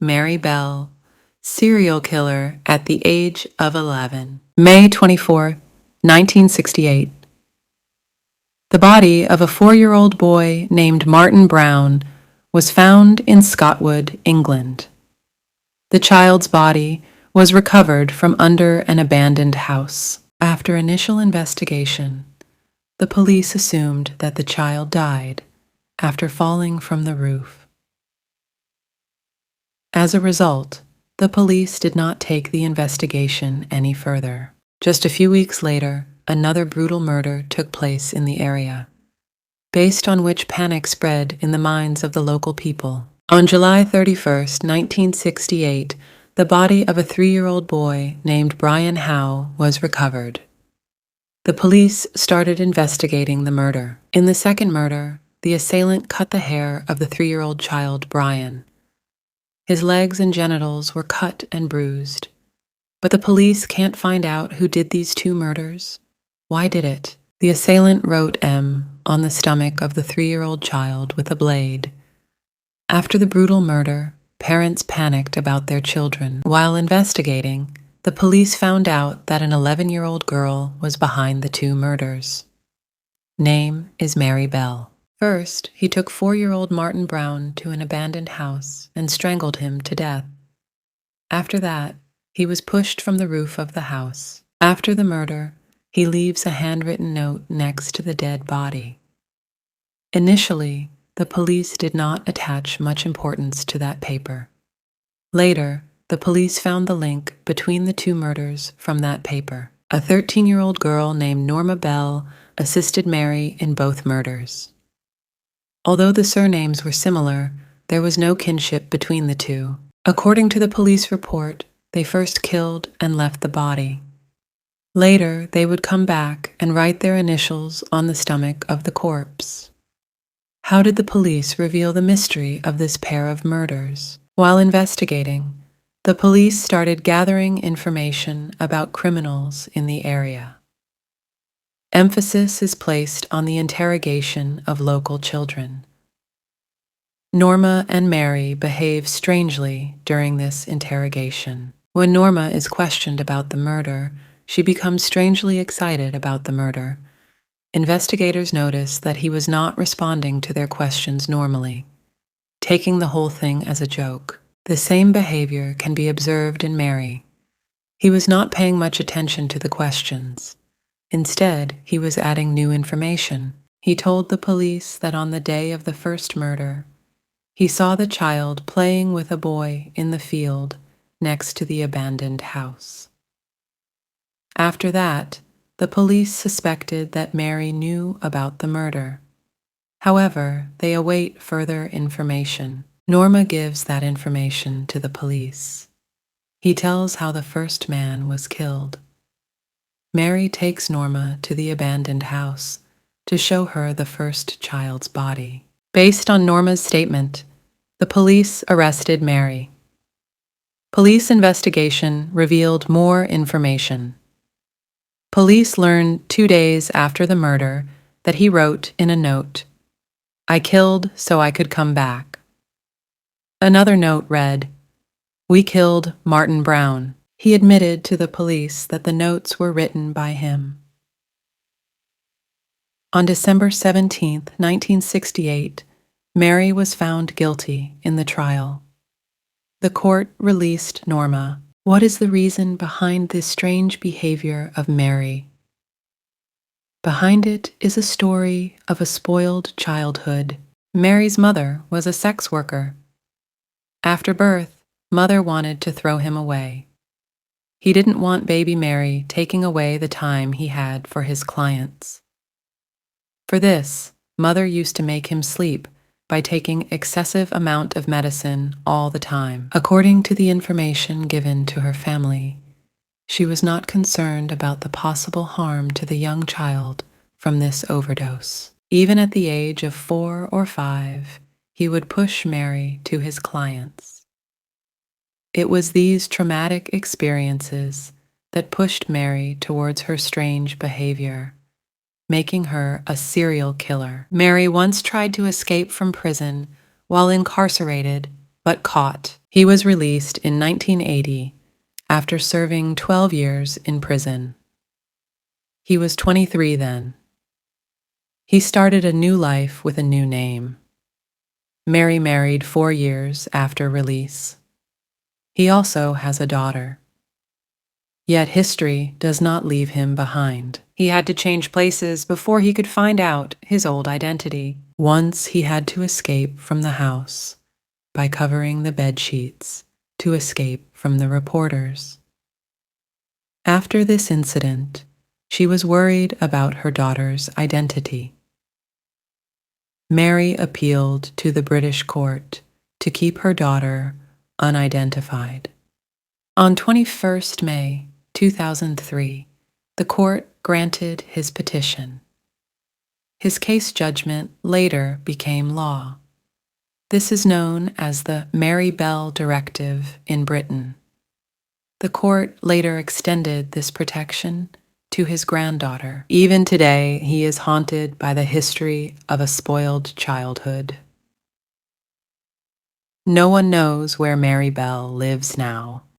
Mary Bell, serial killer at the age of 11. May 24, 1968. The body of a 4-year-old boy named Martin Brown was found in Scotwood, England. The child's body was recovered from under an abandoned house. After initial investigation, the police assumed that the child died after falling from the roof. As a result, the police did not take the investigation any further. Just a few weeks later, another brutal murder took place in the area, based on which panic spread in the minds of the local people. On July 31st, 1968, the body of a 3-year-old boy named Brian Howe was recovered. The police started investigating the murder. In the second murder, the assailant cut the hair of the 3-year-old child, Brian. His legs and genitals were cut and bruised. But the police can't find out who did these 2 murders. Why did it? The assailant wrote M on the stomach of the 3-year-old child with a blade. After the brutal murder, parents panicked about their children. While investigating, the police found out that an 11-year-old girl was behind the 2 murders. Name is Mary Bell. First, he took 4-year-old Martin Brown to an abandoned house and strangled him to death. After that, he was pushed from the roof of the house. After the murder, he leaves a handwritten note next to the dead body. Initially, the police did not attach much importance to that paper. Later, the police found the link between the 2 murders from that paper. A 13-year-old girl named Norma Bell assisted Mary in both murders. Although the surnames were similar, there was no kinship between the 2. According to the police report, they first killed and left the body. Later, they would come back and write their initials on the stomach of the corpse. How did the police reveal the mystery of this pair of murders? While investigating, the police started gathering information about criminals in the area. Emphasis is placed on the interrogation of local children. Norma and Mary behave strangely during this interrogation. When Norma is questioned about the murder, she becomes strangely excited about the murder. Investigators notice that he was not responding to their questions normally, taking the whole thing as a joke. The same behavior can be observed in Mary. He was not paying much attention to the questions. Instead, he was adding new information. He told the police that on the day of the first murder, he saw the child playing with a boy in the field next to the abandoned house. After that, the police suspected that Mary knew about the murder. However, they await further information. Norma gives that information to the police. He tells how the first man was killed. Mary takes Norma to the abandoned house to show her the first child's body. Based on Norma's statement, the police arrested Mary. Police investigation revealed more information. Police learned 2 days after the murder that he wrote in a note, "I killed so I could come back." Another note read, "We killed Martin Brown." He admitted to the police that the notes were written by him. On December 17, 1968, Mary was found guilty in the trial. The court released Norma. What is the reason behind this strange behavior of Mary? Behind it is a story of a spoiled childhood. Mary's mother was a sex worker. After birth, mother wanted to throw him away. He didn't want baby Mary taking away the time he had for his clients. For this, mother used to make him sleep by taking excessive amount of medicine all the time. According to the information given to her family, she was not concerned about the possible harm to the young child from this overdose. Even at the age of 4 or 5, he would push Mary to his clients. It was these traumatic experiences that pushed Mary towards her strange behavior, making her a serial killer. Mary once tried to escape from prison while incarcerated, but caught. He was released in 1980 after serving 12 years in prison. He was 23 then. He started a new life with a new name. Mary married 4 years after release. He also has a daughter. Yet history does not leave him behind. He had to change places before he could find out his old identity. Once he had to escape from the house by covering the bed sheets to escape from the reporters. After this incident, she was worried about her daughter's identity. Mary appealed to the British court to keep her daughter unidentified. On 21st May 2003, the court granted his petition. His case judgment later became law. This is known as the Mary Bell Directive in Britain. The court later extended this protection to his granddaughter. Even today, he is haunted by the history of a spoiled childhood. No one knows where Mary Bell lives now.